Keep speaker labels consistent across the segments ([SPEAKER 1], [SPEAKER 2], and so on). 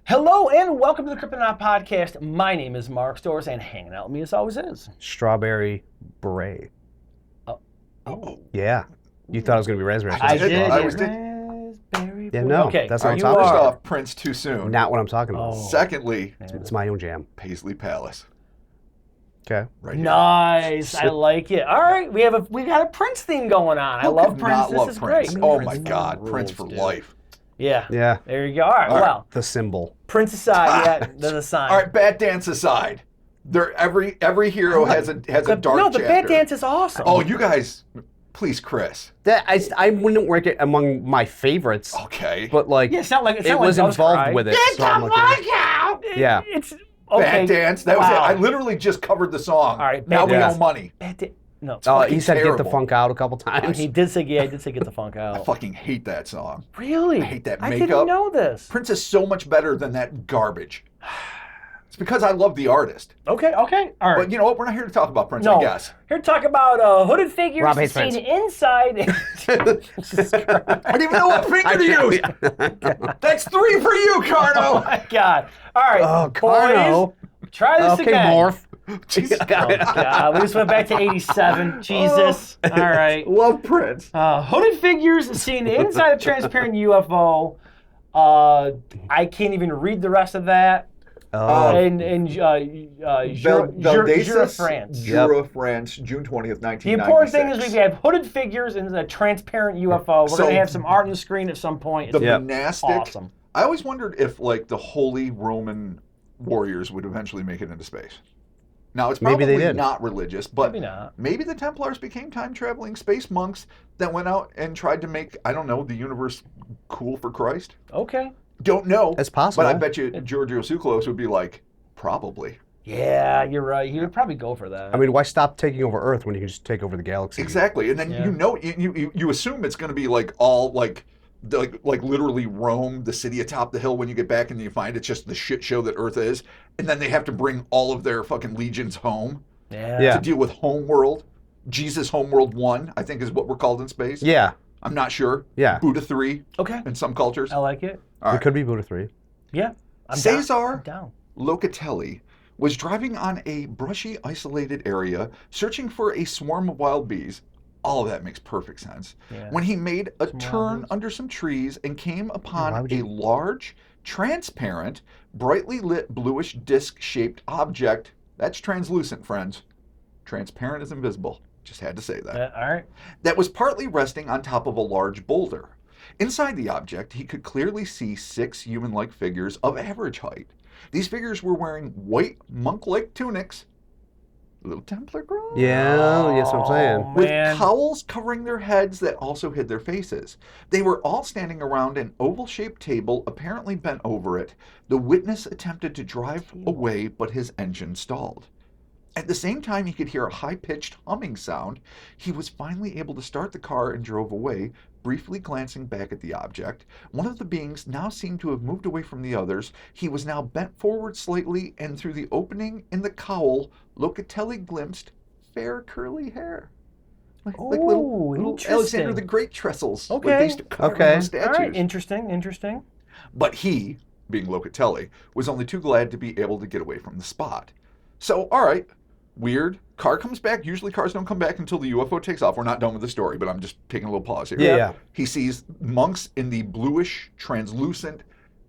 [SPEAKER 1] Hello and welcome to the Cryptonaut podcast. My name is Mark Stores, and hanging out with me as always is
[SPEAKER 2] Strawberry beret.
[SPEAKER 1] Oh.
[SPEAKER 2] Yeah. You thought it was going to be raspberry.
[SPEAKER 1] I did.
[SPEAKER 3] I was
[SPEAKER 1] Raspberry
[SPEAKER 2] Yeah, no.
[SPEAKER 1] Okay,
[SPEAKER 2] That's not what
[SPEAKER 1] you
[SPEAKER 2] I'm talking
[SPEAKER 3] First
[SPEAKER 2] about.
[SPEAKER 3] off, Prince too soon.
[SPEAKER 2] Not what I'm talking about.
[SPEAKER 1] Oh.
[SPEAKER 3] Secondly,
[SPEAKER 2] It's my own jam.
[SPEAKER 3] Paisley Palace.
[SPEAKER 2] Okay.
[SPEAKER 3] Right here.
[SPEAKER 1] Nice. I like it. All right, we got a Prince theme going on. I
[SPEAKER 3] Who
[SPEAKER 1] love
[SPEAKER 3] could
[SPEAKER 1] Prince.
[SPEAKER 3] not
[SPEAKER 1] This
[SPEAKER 3] love
[SPEAKER 1] is
[SPEAKER 3] Prince?
[SPEAKER 1] great.
[SPEAKER 3] Oh
[SPEAKER 1] Prince
[SPEAKER 3] my
[SPEAKER 1] is
[SPEAKER 3] God,
[SPEAKER 1] rules,
[SPEAKER 3] Prince for
[SPEAKER 1] dude.
[SPEAKER 3] life.
[SPEAKER 1] Yeah.
[SPEAKER 2] Yeah.
[SPEAKER 1] There you go. All right.
[SPEAKER 3] All right.
[SPEAKER 1] Well,
[SPEAKER 2] The symbol.
[SPEAKER 1] Prince aside, yeah, there's a sign.
[SPEAKER 3] All right, Bat Dance aside, every hero has a dark
[SPEAKER 1] No, the
[SPEAKER 3] chapter.
[SPEAKER 1] Bat Dance is awesome.
[SPEAKER 3] Oh, you guys, please, Chris.
[SPEAKER 2] That I wouldn't rank it among my favorites,
[SPEAKER 3] Okay.
[SPEAKER 2] but like
[SPEAKER 1] Yeah, it's not like
[SPEAKER 2] it was
[SPEAKER 1] Doves
[SPEAKER 2] involved
[SPEAKER 1] Cry.
[SPEAKER 2] with it.
[SPEAKER 1] Get
[SPEAKER 2] so I'm
[SPEAKER 1] the
[SPEAKER 2] like,
[SPEAKER 1] fuck out!
[SPEAKER 2] Yeah.
[SPEAKER 1] It's okay.
[SPEAKER 3] Bat Dance. That was it.
[SPEAKER 1] Wow.
[SPEAKER 3] I literally just covered the song.
[SPEAKER 1] All right,
[SPEAKER 3] Now
[SPEAKER 1] Bat
[SPEAKER 3] we
[SPEAKER 2] Dance.
[SPEAKER 3] owe money.
[SPEAKER 1] Bat Dance. No.
[SPEAKER 2] he
[SPEAKER 3] fucking
[SPEAKER 2] said get the
[SPEAKER 3] terrible.
[SPEAKER 2] funk out a couple times.
[SPEAKER 1] He did say, yeah, I did say get the funk
[SPEAKER 3] I
[SPEAKER 1] out.
[SPEAKER 3] fucking hate that song.
[SPEAKER 1] Really?
[SPEAKER 3] I hate that
[SPEAKER 1] I
[SPEAKER 3] makeup.
[SPEAKER 1] didn't know this.
[SPEAKER 3] Prince is so much better than that garbage. It's because I love the artist.
[SPEAKER 1] Okay, all right.
[SPEAKER 3] But you know what? We're not here to talk about Prince,
[SPEAKER 1] No.
[SPEAKER 3] I guess.
[SPEAKER 1] Here to talk about hooded figures
[SPEAKER 2] Rob hates
[SPEAKER 1] seen
[SPEAKER 2] Prince.
[SPEAKER 1] inside. Jesus Christ.
[SPEAKER 3] I didn't even know what finger to use. That's 3 for you,
[SPEAKER 1] Oh
[SPEAKER 3] Carno.
[SPEAKER 1] my God. All right,
[SPEAKER 2] Oh,
[SPEAKER 1] boys,
[SPEAKER 2] Carno.
[SPEAKER 1] try this
[SPEAKER 2] Okay,
[SPEAKER 1] again.
[SPEAKER 2] Morph.
[SPEAKER 3] Jesus.
[SPEAKER 1] Oh, God. We just went back to 87. Jesus. All right.
[SPEAKER 3] Love Prince.
[SPEAKER 1] Hooded figures seen inside a transparent UFO. I can't even read the rest of that.
[SPEAKER 2] Oh,
[SPEAKER 1] In Jura, France.
[SPEAKER 3] Jura, France, June 20th, 1996.
[SPEAKER 1] The important thing is we have hooded figures and a transparent UFO. We're
[SPEAKER 3] So-
[SPEAKER 1] going to have some art on the screen at some point.
[SPEAKER 3] The
[SPEAKER 1] It's
[SPEAKER 2] Yep.
[SPEAKER 3] monastic.
[SPEAKER 1] awesome.
[SPEAKER 3] I always wondered if, like, the holy Roman warriors would eventually make it into space. Now, it's
[SPEAKER 2] Maybe
[SPEAKER 3] probably
[SPEAKER 2] they did.
[SPEAKER 3] not religious, but
[SPEAKER 1] Maybe not.
[SPEAKER 3] maybe the Templars became time-traveling space monks that went out and tried to make, I don't know, the universe cool for Christ.
[SPEAKER 1] Okay.
[SPEAKER 3] Don't know.
[SPEAKER 2] It's possible.
[SPEAKER 3] But I bet you Giorgio Tsoukalos would be like, probably.
[SPEAKER 1] Yeah, you're right. He would probably go for that.
[SPEAKER 2] I mean, why stop taking over Earth when you can just take over the galaxy?
[SPEAKER 3] Exactly. And then
[SPEAKER 1] Yeah.
[SPEAKER 3] you know, you assume it's going to be like all like literally Rome, the city atop the hill when you get back, and you find it's just the shit show that Earth is. And then they have to bring all of their fucking legions home
[SPEAKER 2] Yeah.
[SPEAKER 3] to deal with Homeworld. Jesus Homeworld 1, I think is what we're called in space.
[SPEAKER 2] Yeah.
[SPEAKER 3] I'm not sure.
[SPEAKER 2] Yeah.
[SPEAKER 3] Buddha 3
[SPEAKER 1] Okay.
[SPEAKER 3] in some cultures.
[SPEAKER 1] I like it.
[SPEAKER 3] All
[SPEAKER 2] It
[SPEAKER 3] right.
[SPEAKER 2] could be Buddha 3.
[SPEAKER 1] Yeah. I'm
[SPEAKER 3] Cesar
[SPEAKER 1] down.
[SPEAKER 3] Locatelli was driving on a brushy, isolated area, searching for a swarm of wild bees. All of that makes perfect sense.
[SPEAKER 1] Yeah.
[SPEAKER 3] When he made a
[SPEAKER 1] Some wild
[SPEAKER 3] turn
[SPEAKER 1] bees.
[SPEAKER 3] under some trees and came
[SPEAKER 2] why
[SPEAKER 3] upon
[SPEAKER 2] would
[SPEAKER 3] a
[SPEAKER 2] you-
[SPEAKER 3] large, transparent, brightly lit bluish disc-shaped object. That's translucent, friends. Transparent is invisible. Just had to say that.
[SPEAKER 1] All right.
[SPEAKER 3] That was partly resting on top of a large boulder. Inside the object, he could clearly see 6 human-like figures of average height. These figures were wearing white monk-like tunics, little Templar girl,
[SPEAKER 2] Yeah, that's what I'm saying.
[SPEAKER 1] Oh,
[SPEAKER 3] with
[SPEAKER 1] man.
[SPEAKER 3] cowls covering their heads that also hid their faces. They were all standing around an oval-shaped table, apparently bent over it. The witness attempted to drive away, but his engine stalled. At the same time he could hear a high-pitched humming sound, he was finally able to start the car and drove away, briefly glancing back at the object. One of the beings now seemed to have moved away from the others. He was now bent forward slightly, and through the opening in the cowl, Locatelli glimpsed fair curly hair. Like little
[SPEAKER 1] interesting.
[SPEAKER 3] Alexander the Great trestles. Like
[SPEAKER 1] Okay.
[SPEAKER 3] they used to carve
[SPEAKER 2] Okay.
[SPEAKER 3] on those
[SPEAKER 1] All
[SPEAKER 3] statues.
[SPEAKER 1] right. Interesting.
[SPEAKER 3] But he, being Locatelli, was only too glad to be able to get away from the spot. So, all right, weird. Car comes back. Usually cars don't come back until the UFO takes off. We're not done with the story, but I'm just taking a little pause here.
[SPEAKER 2] Yeah.
[SPEAKER 3] He sees monks in the bluish, translucent,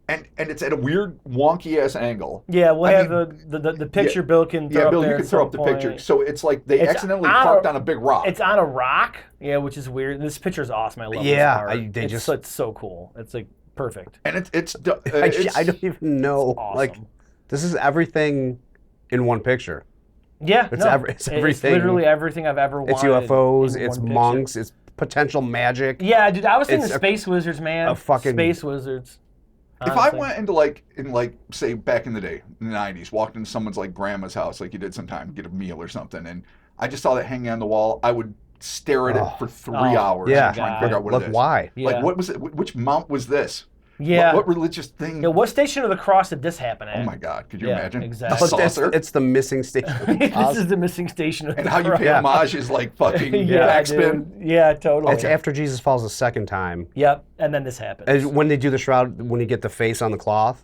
[SPEAKER 3] and it's at a weird, wonky-ass angle.
[SPEAKER 1] Yeah, we'll
[SPEAKER 3] I
[SPEAKER 1] have
[SPEAKER 3] mean,
[SPEAKER 1] the picture Bill can throw
[SPEAKER 3] Yeah,
[SPEAKER 1] up
[SPEAKER 3] Bill,
[SPEAKER 1] there
[SPEAKER 3] you
[SPEAKER 1] at
[SPEAKER 3] can throw
[SPEAKER 1] some
[SPEAKER 3] up the
[SPEAKER 1] point.
[SPEAKER 3] picture. So it's like they
[SPEAKER 1] It's
[SPEAKER 3] accidentally
[SPEAKER 1] on
[SPEAKER 3] parked
[SPEAKER 1] a-
[SPEAKER 3] on a big rock.
[SPEAKER 1] It's on a rock, yeah, which is weird. This picture's awesome. I love
[SPEAKER 2] Yeah,
[SPEAKER 1] this art. It's so cool. It's like perfect.
[SPEAKER 3] and it's
[SPEAKER 2] I don't even know.
[SPEAKER 1] Awesome.
[SPEAKER 2] Like, this is everything in one picture.
[SPEAKER 1] Yeah,
[SPEAKER 2] It's
[SPEAKER 1] no,
[SPEAKER 2] it's everything.
[SPEAKER 1] literally everything I've ever wanted.
[SPEAKER 2] It's UFOs,
[SPEAKER 1] in
[SPEAKER 2] it's
[SPEAKER 1] one picture.
[SPEAKER 2] monks, it's potential magic.
[SPEAKER 1] Yeah, dude, I was thinking
[SPEAKER 2] It's a-
[SPEAKER 1] Space Wizards, man.
[SPEAKER 2] a fucking-
[SPEAKER 1] Space Wizards.
[SPEAKER 3] If I
[SPEAKER 1] honestly.
[SPEAKER 3] went into say back in the day, in the 90s, walked into someone's like grandma's house like you did sometime, get a meal or something, and I just saw that hanging on the wall, I would stare at it for 3 hours
[SPEAKER 2] Yeah.
[SPEAKER 3] and try and figure out what
[SPEAKER 2] Look,
[SPEAKER 3] it is.
[SPEAKER 2] why?
[SPEAKER 1] Yeah.
[SPEAKER 3] Like, what was it? Which mount was this?
[SPEAKER 1] Yeah.
[SPEAKER 3] What religious thing?
[SPEAKER 1] Yeah, what station of the cross did this happen at?
[SPEAKER 3] Oh my God, could you
[SPEAKER 1] Yeah,
[SPEAKER 3] imagine?
[SPEAKER 1] exactly.
[SPEAKER 3] A
[SPEAKER 2] Oh,
[SPEAKER 3] saucer?
[SPEAKER 2] it's the missing station.
[SPEAKER 1] This is the missing station of
[SPEAKER 3] And
[SPEAKER 1] the
[SPEAKER 3] how you
[SPEAKER 1] cross.
[SPEAKER 3] pay homage is like fucking
[SPEAKER 1] Yeah,
[SPEAKER 3] backspin.
[SPEAKER 1] dude. Yeah, totally.
[SPEAKER 2] It's after Jesus falls the second time.
[SPEAKER 1] Yep, and then this happens.
[SPEAKER 2] When they do the shroud, when you get the face on the cloth,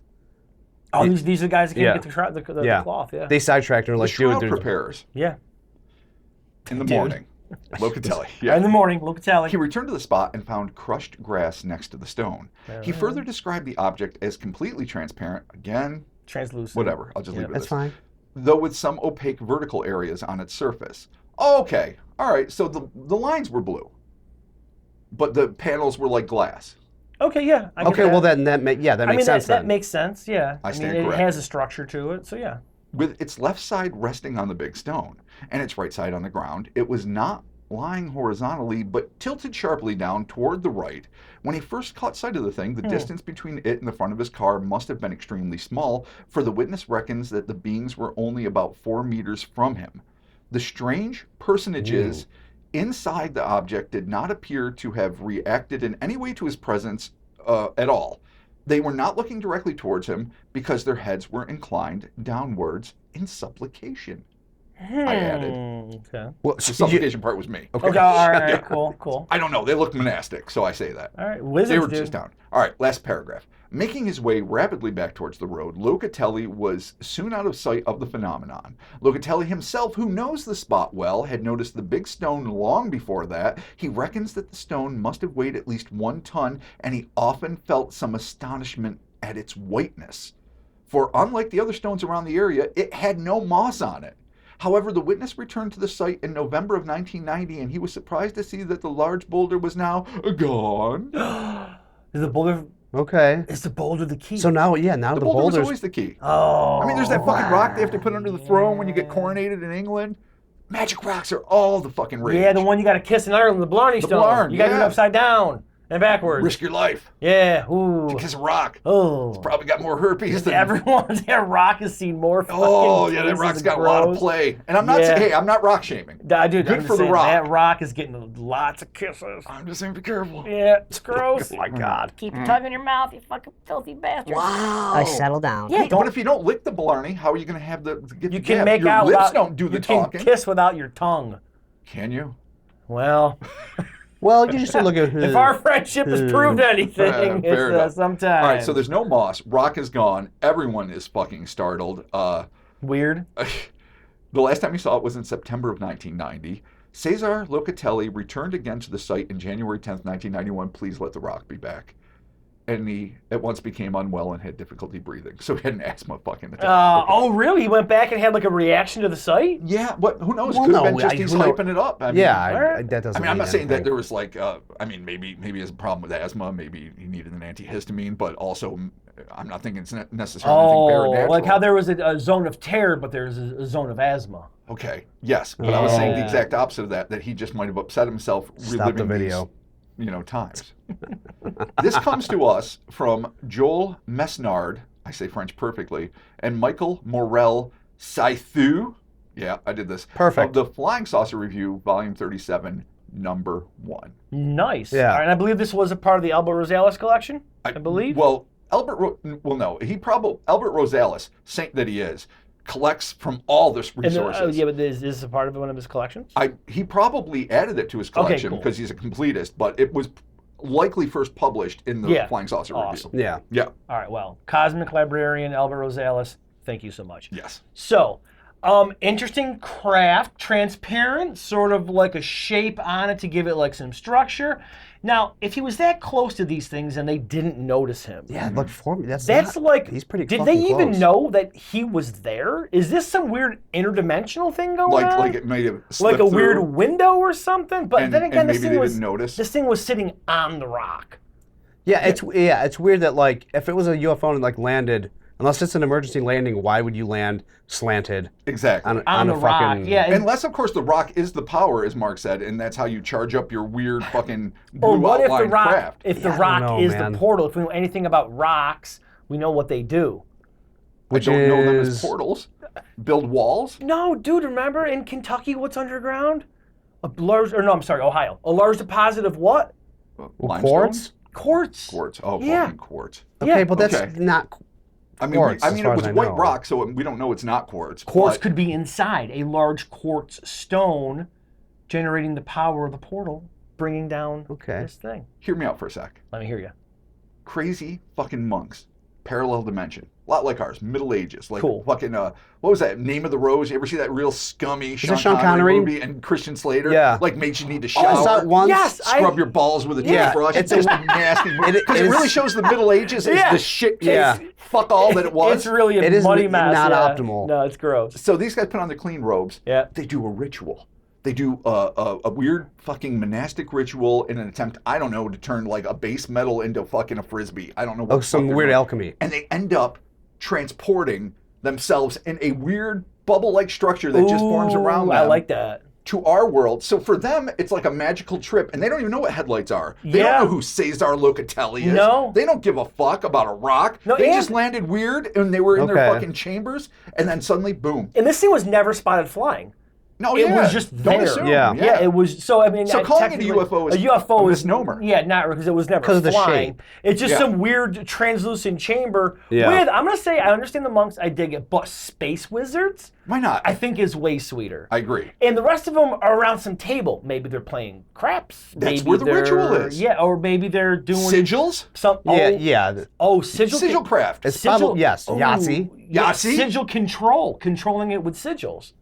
[SPEAKER 1] Oh, these are the guys that
[SPEAKER 2] Yeah.
[SPEAKER 1] can't get the
[SPEAKER 2] Yeah.
[SPEAKER 1] cloth. Yeah.
[SPEAKER 2] They sidetracked her
[SPEAKER 3] The
[SPEAKER 2] like,
[SPEAKER 3] shroud
[SPEAKER 2] dude,
[SPEAKER 3] preparers
[SPEAKER 1] yeah.
[SPEAKER 3] in the
[SPEAKER 1] Dude.
[SPEAKER 3] morning. Locatelli.
[SPEAKER 1] In
[SPEAKER 3] Yeah.
[SPEAKER 1] the morning, Locatelli.
[SPEAKER 3] He returned to the spot and found crushed grass next to the stone. He further described the object as completely transparent. Again,
[SPEAKER 1] Translucent.
[SPEAKER 3] whatever. I'll just leave it at
[SPEAKER 2] that's
[SPEAKER 3] this.
[SPEAKER 2] fine.
[SPEAKER 3] Though with some opaque vertical areas on its surface. Okay. All right. So the lines were blue, but the panels were like glass.
[SPEAKER 1] Okay, yeah. I get
[SPEAKER 2] Okay,
[SPEAKER 1] that.
[SPEAKER 2] well that makes sense
[SPEAKER 1] that
[SPEAKER 2] then.
[SPEAKER 1] makes sense. Yeah.
[SPEAKER 3] I stand
[SPEAKER 1] it
[SPEAKER 3] corrected.
[SPEAKER 1] has a structure to it, so yeah.
[SPEAKER 3] With its left side resting on the big stone and its right side on the ground, it was not lying horizontally but tilted sharply down toward the right. When he first caught sight of the thing, the distance between it and the front of his car must have been extremely small, for the witness reckons that the beings were only about 4 meters from him. The strange personages inside the object did not appear to have reacted in any way to his presence at all. They were not looking directly towards him because their heads were inclined downwards in supplication. I added.
[SPEAKER 1] Okay.
[SPEAKER 2] Well,
[SPEAKER 3] The
[SPEAKER 2] so
[SPEAKER 3] supplication part was me.
[SPEAKER 1] Okay, all right, cool.
[SPEAKER 3] I don't know. They looked monastic, so I say that.
[SPEAKER 1] All right,
[SPEAKER 3] They
[SPEAKER 1] wizards,
[SPEAKER 3] were
[SPEAKER 1] dude.
[SPEAKER 3] just down. All right, last paragraph. Making his way rapidly back towards the road, Locatelli was soon out of sight of the phenomenon. Locatelli himself, who knows the spot well, had noticed the big stone long before that. He reckons that the stone must have weighed at least 1 ton, and he often felt some astonishment at its whiteness. For unlike the other stones around the area, it had no moss on it. However, the witness returned to the site in November of 1990, and he was surprised to see that the large boulder was now gone.
[SPEAKER 1] Is the boulder?
[SPEAKER 2] Okay.
[SPEAKER 1] Is the boulder the key?
[SPEAKER 2] So now the
[SPEAKER 3] The boulder was
[SPEAKER 2] boulders.
[SPEAKER 3] always the key.
[SPEAKER 1] Oh.
[SPEAKER 3] I mean, there's that fucking rock they have to put under the throne when you get coronated in England. Magic rocks are all the fucking rage.
[SPEAKER 1] Yeah, the one you got to kiss in Ireland, the Blarney Stone.
[SPEAKER 3] Blarn,
[SPEAKER 1] You got to do it
[SPEAKER 3] yeah.
[SPEAKER 1] upside down and backwards.
[SPEAKER 3] Risk your life
[SPEAKER 1] Yeah. Ooh.
[SPEAKER 3] to kiss a rock.
[SPEAKER 1] Oh.
[SPEAKER 3] Probably got more herpes than...
[SPEAKER 1] That rock has seen more fucking
[SPEAKER 3] Oh, yeah, that
[SPEAKER 1] cases
[SPEAKER 3] rock's
[SPEAKER 1] of
[SPEAKER 3] got a lot of
[SPEAKER 1] gross.
[SPEAKER 3] play. And I'm not
[SPEAKER 1] Yeah.
[SPEAKER 3] saying, hey, I'm not rock shaming.
[SPEAKER 1] Dude,
[SPEAKER 3] Good
[SPEAKER 1] I'm
[SPEAKER 3] for
[SPEAKER 1] just
[SPEAKER 3] the
[SPEAKER 1] saying,
[SPEAKER 3] rock.
[SPEAKER 1] That rock is getting lots of kisses.
[SPEAKER 3] I'm just saying, be careful.
[SPEAKER 1] Yeah, it's gross.
[SPEAKER 2] Oh my God.
[SPEAKER 4] Keep your tongue in your mouth, you fucking filthy bastard.
[SPEAKER 1] Wow.
[SPEAKER 4] Settle down.
[SPEAKER 1] Yeah,
[SPEAKER 3] But if you don't lick the Blarney, how are you going to have the get
[SPEAKER 1] You
[SPEAKER 3] the
[SPEAKER 1] can
[SPEAKER 3] jab?
[SPEAKER 1] make
[SPEAKER 3] Your
[SPEAKER 1] out
[SPEAKER 3] lips
[SPEAKER 1] without,
[SPEAKER 3] don't do the
[SPEAKER 1] you can
[SPEAKER 3] talking.
[SPEAKER 1] kiss without your tongue.
[SPEAKER 3] Can you?
[SPEAKER 1] Well,
[SPEAKER 2] Well, you just look at
[SPEAKER 1] if our friendship has proved anything,
[SPEAKER 3] Fair enough.
[SPEAKER 1] it's sometimes.
[SPEAKER 3] All right, so there's no moss. Rock is gone. Everyone is fucking startled.
[SPEAKER 1] Weird.
[SPEAKER 3] The last time he saw it was in September of 1990. Cesar Locatelli returned again to the site in January 10th, 1991. Please let the rock be back. And he at once became unwell and had difficulty breathing. So he had an asthma fucking attack. Okay.
[SPEAKER 1] Oh, really? He went back and had like a reaction to the site?
[SPEAKER 3] Yeah, but who knows?
[SPEAKER 2] Well,
[SPEAKER 3] Could have
[SPEAKER 2] no,
[SPEAKER 3] been just
[SPEAKER 2] I-
[SPEAKER 3] he's
[SPEAKER 2] who know-
[SPEAKER 3] hyping it up. I mean,
[SPEAKER 2] That doesn't.
[SPEAKER 3] I mean, I'm not saying that
[SPEAKER 2] anything.
[SPEAKER 3] there was like, I mean, maybe he has a problem with asthma. Maybe he needed an antihistamine, but also, I'm not thinking it's necessarily anything paranatural.
[SPEAKER 1] Like how there was a zone of terror, but there's a zone of asthma.
[SPEAKER 3] Okay, yes, but I was saying the
[SPEAKER 1] Yeah.
[SPEAKER 3] exact opposite of that. That he just might have upset himself
[SPEAKER 2] Stop the
[SPEAKER 3] reliving
[SPEAKER 2] video.
[SPEAKER 3] these, times. This comes to us from Joel Mesnard. I say French perfectly, and Michael Morel Saithu. Yeah, I did this.
[SPEAKER 2] Perfect.
[SPEAKER 3] Of the Flying Saucer Review, Volume 37, Number 1.
[SPEAKER 1] Nice.
[SPEAKER 2] Yeah.
[SPEAKER 1] All right, and I believe this was a part of the Albert Rosales collection. I believe.
[SPEAKER 3] Well, Albert Rosales, saint that he is, collects from all this
[SPEAKER 1] And then-
[SPEAKER 3] resources.
[SPEAKER 1] yeah, but is this a part of one of his collections?
[SPEAKER 3] He probably added it to his collection
[SPEAKER 1] cool.
[SPEAKER 3] because he's a completist, but it was likely first published in the
[SPEAKER 1] Yeah.
[SPEAKER 3] Flying Saucer
[SPEAKER 1] Awesome.
[SPEAKER 3] Review.
[SPEAKER 2] Yeah.
[SPEAKER 3] Yeah.
[SPEAKER 1] All right, well, Cosmic Librarian Albert Rosales, thank you so much.
[SPEAKER 3] Yes.
[SPEAKER 1] So, interesting craft, transparent, sort of like a shape on it to give it like some structure. Now, if he was that close to these things and they didn't notice him,
[SPEAKER 2] Yeah, look for me. That's
[SPEAKER 1] that's
[SPEAKER 2] not-
[SPEAKER 1] like,
[SPEAKER 2] He's pretty.
[SPEAKER 1] did they
[SPEAKER 2] fucking
[SPEAKER 1] even
[SPEAKER 2] close.
[SPEAKER 1] know that he was there? Is this some weird interdimensional thing going on?
[SPEAKER 3] Like it may have
[SPEAKER 1] Like
[SPEAKER 3] slipped
[SPEAKER 1] a weird
[SPEAKER 3] through,
[SPEAKER 1] window or something? But
[SPEAKER 3] and,
[SPEAKER 1] then again,
[SPEAKER 3] and
[SPEAKER 1] this
[SPEAKER 3] maybe
[SPEAKER 1] thing
[SPEAKER 3] they
[SPEAKER 1] was
[SPEAKER 3] didn't notice.
[SPEAKER 1] this thing was sitting on the rock.
[SPEAKER 2] Yeah, it's weird that like if it was a UFO and like landed, unless it's an emergency landing, why would you land slanted
[SPEAKER 3] Exactly.
[SPEAKER 1] On
[SPEAKER 2] a
[SPEAKER 1] the rock,
[SPEAKER 2] fucking?
[SPEAKER 1] yeah.
[SPEAKER 3] Unless, of course, the rock is the power, as Mark said, and that's how you charge up your weird fucking
[SPEAKER 1] Or
[SPEAKER 3] blue
[SPEAKER 1] what if the
[SPEAKER 3] outline
[SPEAKER 1] rock?
[SPEAKER 3] craft.
[SPEAKER 1] If the
[SPEAKER 2] Yeah, I
[SPEAKER 1] rock
[SPEAKER 2] don't know,
[SPEAKER 1] is
[SPEAKER 2] man.
[SPEAKER 1] the portal, if we know anything about rocks, we know what they do.
[SPEAKER 2] Which
[SPEAKER 3] I don't know them as
[SPEAKER 2] is-
[SPEAKER 3] portals. Build walls.
[SPEAKER 1] No, dude, remember in Kentucky what's underground? Ohio. A large deposit of what?
[SPEAKER 3] Limestone?
[SPEAKER 2] Quartz.
[SPEAKER 1] Quartz.
[SPEAKER 3] Quartz. Oh,
[SPEAKER 1] Yeah.
[SPEAKER 3] fucking quartz.
[SPEAKER 2] Okay,
[SPEAKER 1] Yeah.
[SPEAKER 2] but that's
[SPEAKER 3] Okay.
[SPEAKER 2] not.
[SPEAKER 3] I mean,
[SPEAKER 2] Quartz, as
[SPEAKER 3] it
[SPEAKER 2] far as
[SPEAKER 3] was
[SPEAKER 2] I
[SPEAKER 3] white
[SPEAKER 2] know.
[SPEAKER 3] rock, so we don't know it's not quartz.
[SPEAKER 1] Quartz
[SPEAKER 3] but
[SPEAKER 1] could be inside a large quartz stone, generating the power of the portal, bringing down
[SPEAKER 2] Okay.
[SPEAKER 1] this thing.
[SPEAKER 3] Hear me out for a sec.
[SPEAKER 1] Let me hear you.
[SPEAKER 3] Crazy fucking monks. Parallel dimension. A lot like ours, Middle Ages. Like
[SPEAKER 1] Cool.
[SPEAKER 3] fucking, what was that? Name of the Rose? You ever see that real scummy Sean
[SPEAKER 2] Sean
[SPEAKER 3] Connery
[SPEAKER 2] Connery?
[SPEAKER 3] movie and Christian Slater?
[SPEAKER 2] Yeah.
[SPEAKER 3] Like makes you need to
[SPEAKER 2] I
[SPEAKER 3] shower.
[SPEAKER 2] saw it once.
[SPEAKER 1] Yes,
[SPEAKER 3] Scrub your balls with a
[SPEAKER 2] Yeah,
[SPEAKER 3] toothbrush.
[SPEAKER 2] it's
[SPEAKER 3] It's just a nasty movie. Because it
[SPEAKER 2] is-
[SPEAKER 3] really shows the Middle Ages as
[SPEAKER 1] Yeah.
[SPEAKER 3] the shit case
[SPEAKER 2] Yeah.
[SPEAKER 3] fuck all that it was.
[SPEAKER 1] It's really a
[SPEAKER 2] It is
[SPEAKER 1] muddy mess.
[SPEAKER 2] not
[SPEAKER 1] yeah.
[SPEAKER 2] optimal.
[SPEAKER 1] No, it's gross.
[SPEAKER 3] So these guys put on their clean robes.
[SPEAKER 1] Yeah.
[SPEAKER 3] They do a ritual. They do a weird fucking monastic ritual in an attempt, I don't know, to turn like a base metal into fucking a frisbee. I don't know what
[SPEAKER 2] Oh,
[SPEAKER 3] the fuck
[SPEAKER 2] some
[SPEAKER 3] they're
[SPEAKER 2] weird
[SPEAKER 3] doing.
[SPEAKER 2] alchemy.
[SPEAKER 3] And they end up transporting themselves in a weird bubble-like structure that just forms around
[SPEAKER 1] Ooh,
[SPEAKER 3] them
[SPEAKER 1] I like that.
[SPEAKER 3] to our world. So for them, it's like a magical trip, and they don't even know what headlights are. They
[SPEAKER 1] Yeah.
[SPEAKER 3] don't know who Cesar Locatelli is.
[SPEAKER 1] No.
[SPEAKER 3] They don't give a fuck about a rock.
[SPEAKER 1] No,
[SPEAKER 3] they
[SPEAKER 1] and-
[SPEAKER 3] just landed weird, and they were in their
[SPEAKER 2] Okay.
[SPEAKER 3] fucking chambers, and then suddenly, boom.
[SPEAKER 1] And this thing was never spotted flying.
[SPEAKER 3] No,
[SPEAKER 1] It
[SPEAKER 3] yeah.
[SPEAKER 1] was just
[SPEAKER 3] Don't
[SPEAKER 1] there.
[SPEAKER 3] assume.
[SPEAKER 2] Yeah.
[SPEAKER 1] Yeah, it was. So I mean,
[SPEAKER 3] So calling it a
[SPEAKER 1] technically-
[SPEAKER 3] UFO is
[SPEAKER 1] a UFO
[SPEAKER 3] a
[SPEAKER 1] is
[SPEAKER 3] misnomer.
[SPEAKER 1] Yeah, not because it was never
[SPEAKER 2] 'Cause of the
[SPEAKER 1] flying.
[SPEAKER 2] shape.
[SPEAKER 1] It's just
[SPEAKER 3] Yeah.
[SPEAKER 1] some weird translucent chamber
[SPEAKER 2] Yeah.
[SPEAKER 1] with. I'm gonna say I understand the monks. I dig it, but space wizards
[SPEAKER 3] Why not?
[SPEAKER 1] I think is way sweeter.
[SPEAKER 3] I agree.
[SPEAKER 1] And the rest of them are around some table. Maybe they're playing craps.
[SPEAKER 3] That's
[SPEAKER 1] maybe
[SPEAKER 3] where the
[SPEAKER 1] they're-
[SPEAKER 3] ritual is.
[SPEAKER 1] Yeah, or maybe they're doing
[SPEAKER 3] Sigils?
[SPEAKER 1] some.
[SPEAKER 2] Yeah,
[SPEAKER 1] oh,
[SPEAKER 2] yeah.
[SPEAKER 1] Oh, sigil.
[SPEAKER 3] Sigil craft.
[SPEAKER 2] It's probably yes.
[SPEAKER 1] Ooh,
[SPEAKER 2] Yahtzee.
[SPEAKER 1] yeah,
[SPEAKER 3] Yahtzee?
[SPEAKER 1] sigil controlling it with sigils.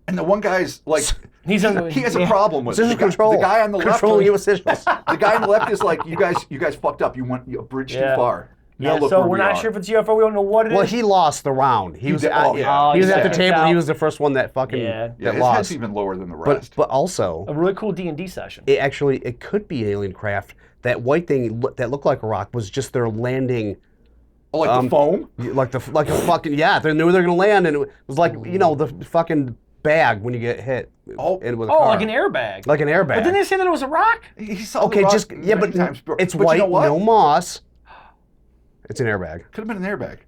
[SPEAKER 3] And the one guy's like,
[SPEAKER 1] He's on the,
[SPEAKER 3] he has a
[SPEAKER 1] yeah.
[SPEAKER 3] problem with it.
[SPEAKER 2] Sigil control.
[SPEAKER 3] The guy on the left,
[SPEAKER 2] Controlling you with sigils.
[SPEAKER 3] the guy on the left is like, you guys fucked up. You went a bridge
[SPEAKER 1] Yeah.
[SPEAKER 3] too far. Now
[SPEAKER 1] Yeah,
[SPEAKER 3] look
[SPEAKER 1] so
[SPEAKER 3] where
[SPEAKER 1] we're
[SPEAKER 3] we
[SPEAKER 1] not
[SPEAKER 3] are.
[SPEAKER 1] sure if it's UFO. We don't know what it is.
[SPEAKER 2] Well, he lost the round. He was
[SPEAKER 3] did-
[SPEAKER 2] at,
[SPEAKER 3] oh, yeah.
[SPEAKER 2] he was
[SPEAKER 1] Oh,
[SPEAKER 2] at the
[SPEAKER 1] yeah.
[SPEAKER 2] table.
[SPEAKER 1] Yeah.
[SPEAKER 2] He was the first one that fucking
[SPEAKER 1] Yeah.
[SPEAKER 3] Yeah,
[SPEAKER 2] that
[SPEAKER 3] his
[SPEAKER 2] lost.
[SPEAKER 3] head's even lower than the
[SPEAKER 2] But
[SPEAKER 3] rest.
[SPEAKER 2] also,
[SPEAKER 1] a really cool D&D session.
[SPEAKER 2] it could be alien craft. That white thing that looked like a rock was just their landing.
[SPEAKER 3] Oh, like the foam?
[SPEAKER 2] Like a fucking they knew they were gonna land, and it was like the fucking bag when you get hit.
[SPEAKER 3] Oh.
[SPEAKER 2] with a
[SPEAKER 1] Oh,
[SPEAKER 2] car.
[SPEAKER 1] like an airbag.
[SPEAKER 2] Like an airbag.
[SPEAKER 1] But didn't they say that it was a rock?
[SPEAKER 3] He saw
[SPEAKER 2] Okay,
[SPEAKER 3] the rock
[SPEAKER 2] just
[SPEAKER 3] many
[SPEAKER 2] but
[SPEAKER 3] times before.
[SPEAKER 2] it's
[SPEAKER 3] But
[SPEAKER 2] white,
[SPEAKER 3] you know what?
[SPEAKER 2] no moss. It's an airbag.
[SPEAKER 3] Could have been an airbag.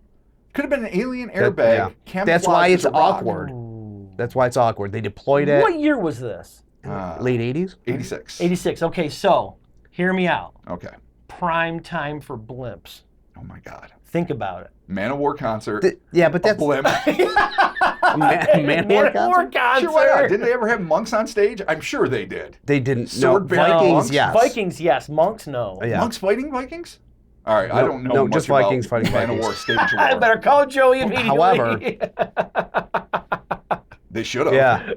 [SPEAKER 3] Could have been an alien airbag.
[SPEAKER 2] Yeah.
[SPEAKER 3] Camouflaged
[SPEAKER 2] That's why
[SPEAKER 3] as
[SPEAKER 2] it's
[SPEAKER 3] a rock.
[SPEAKER 2] awkward. That's why it's awkward. They deployed it
[SPEAKER 1] What year was this?
[SPEAKER 2] late 80s.
[SPEAKER 3] 86.
[SPEAKER 1] 86. Okay, so hear me out.
[SPEAKER 3] Okay.
[SPEAKER 1] Prime time for blimps.
[SPEAKER 3] Oh my God.
[SPEAKER 1] Think about it.
[SPEAKER 3] Man-O-War concert.
[SPEAKER 2] Yeah, but
[SPEAKER 3] a
[SPEAKER 2] that's
[SPEAKER 3] blimp.
[SPEAKER 2] a man concert?
[SPEAKER 3] Sure, why not? Didn't they ever have monks on stage? I'm sure they did.
[SPEAKER 2] They didn't.
[SPEAKER 3] Sword-bearing
[SPEAKER 2] no, Vikings,
[SPEAKER 3] monks?
[SPEAKER 2] yes.
[SPEAKER 1] Vikings, yes. Monks, no.
[SPEAKER 2] Yeah.
[SPEAKER 3] Monks fighting Vikings? All right, I
[SPEAKER 2] No,
[SPEAKER 3] don't know
[SPEAKER 2] no,
[SPEAKER 3] much
[SPEAKER 2] just
[SPEAKER 3] about
[SPEAKER 2] Vikings fighting
[SPEAKER 3] Man-O-War
[SPEAKER 2] Vikings.
[SPEAKER 3] stage
[SPEAKER 1] I
[SPEAKER 3] war.
[SPEAKER 1] better call Joey immediately.
[SPEAKER 2] However-
[SPEAKER 3] They should have.
[SPEAKER 2] Yeah.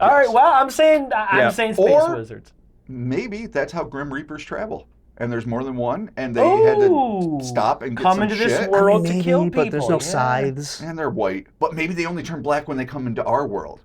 [SPEAKER 1] All right, well, I'm saying
[SPEAKER 2] Yeah.
[SPEAKER 1] space
[SPEAKER 3] Or-
[SPEAKER 1] wizards.
[SPEAKER 3] Maybe that's how Grim Reapers travel. And there's more than one, and they had
[SPEAKER 1] Ooh.
[SPEAKER 3] to stop and get
[SPEAKER 1] Come
[SPEAKER 3] some
[SPEAKER 1] into this
[SPEAKER 3] shit.
[SPEAKER 1] world
[SPEAKER 2] Maybe,
[SPEAKER 1] to kill people.
[SPEAKER 2] but there's no
[SPEAKER 1] yeah.
[SPEAKER 2] scythes.
[SPEAKER 3] And they're white. But maybe they only turn black when they come into our world.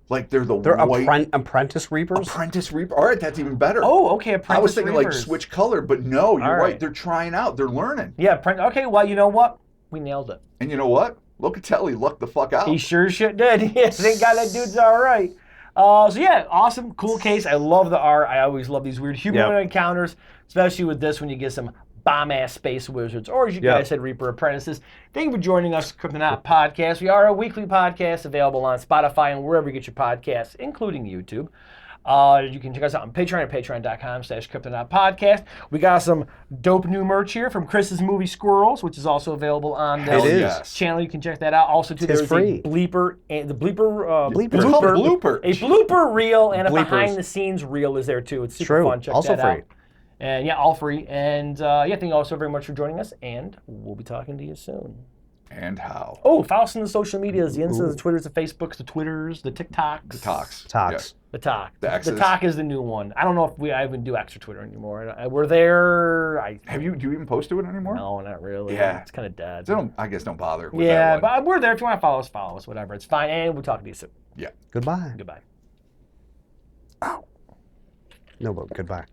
[SPEAKER 3] Like they're the
[SPEAKER 2] They're
[SPEAKER 3] white
[SPEAKER 2] apprentice reapers.
[SPEAKER 3] apprentice reaper. All right, that's even better.
[SPEAKER 1] Oh, okay. Apprentice
[SPEAKER 3] I was thinking like
[SPEAKER 1] Reapers.
[SPEAKER 3] switch color, but no, you're
[SPEAKER 1] All
[SPEAKER 3] right.
[SPEAKER 1] right.
[SPEAKER 3] They're trying out. They're learning.
[SPEAKER 1] Yeah, okay, well, you know what? We nailed it.
[SPEAKER 3] And you know what? Locatelli lucked the fuck out.
[SPEAKER 1] He sure shit did. Yeah, thank God that dude's all right. So yeah, awesome, cool case. I love the art. I always love these weird human
[SPEAKER 2] Yep.
[SPEAKER 1] encounters, especially with this when you get some bomb-ass space wizards, or as you
[SPEAKER 2] Yep.
[SPEAKER 1] guys said, Reaper Apprentices. Thank you for joining us, Cryptonaut Podcast. We are a weekly podcast available on Spotify and wherever you get your podcasts, including YouTube. You can check us out on Patreon at patreon.com/Cryptonaut Podcast. We got some dope new merch here from Chris's movie Squirrels, which is also available on
[SPEAKER 3] Hell
[SPEAKER 1] this
[SPEAKER 3] yes.
[SPEAKER 1] channel. You can check that out. Also, too,
[SPEAKER 2] It's
[SPEAKER 1] there's
[SPEAKER 2] free.
[SPEAKER 1] a bleeper, and the bleeper,
[SPEAKER 2] Bleepers.
[SPEAKER 3] It's called blooper.
[SPEAKER 1] a blooper reel and a
[SPEAKER 2] Bleepers.
[SPEAKER 1] behind-the-scenes reel is there too. It's super
[SPEAKER 2] True.
[SPEAKER 1] fun. Check
[SPEAKER 2] Also
[SPEAKER 1] that
[SPEAKER 2] free.
[SPEAKER 1] out. And yeah, all free. And yeah, thank you all so very much for joining us, and we'll be talking to you soon.
[SPEAKER 3] And how?
[SPEAKER 1] Oh, follow us on the social medias, the Instas, the Twitters, the Facebooks, the Twitters, the TikToks.
[SPEAKER 3] The Tox.
[SPEAKER 2] Tox.
[SPEAKER 1] The Talk.
[SPEAKER 3] The X's.
[SPEAKER 1] Talk is the new one. I don't know if I even do extra Twitter anymore. We're there.
[SPEAKER 3] Do you even post to it anymore?
[SPEAKER 1] No, not really.
[SPEAKER 3] Yeah.
[SPEAKER 1] It's kind of dead.
[SPEAKER 3] So I guess don't bother with
[SPEAKER 1] Yeah,
[SPEAKER 3] that one.
[SPEAKER 1] but we're there. If you want to follow us, whatever. It's fine. And we'll talk to you soon.
[SPEAKER 3] Yeah.
[SPEAKER 2] Goodbye.
[SPEAKER 1] Goodbye.
[SPEAKER 2] No, but goodbye.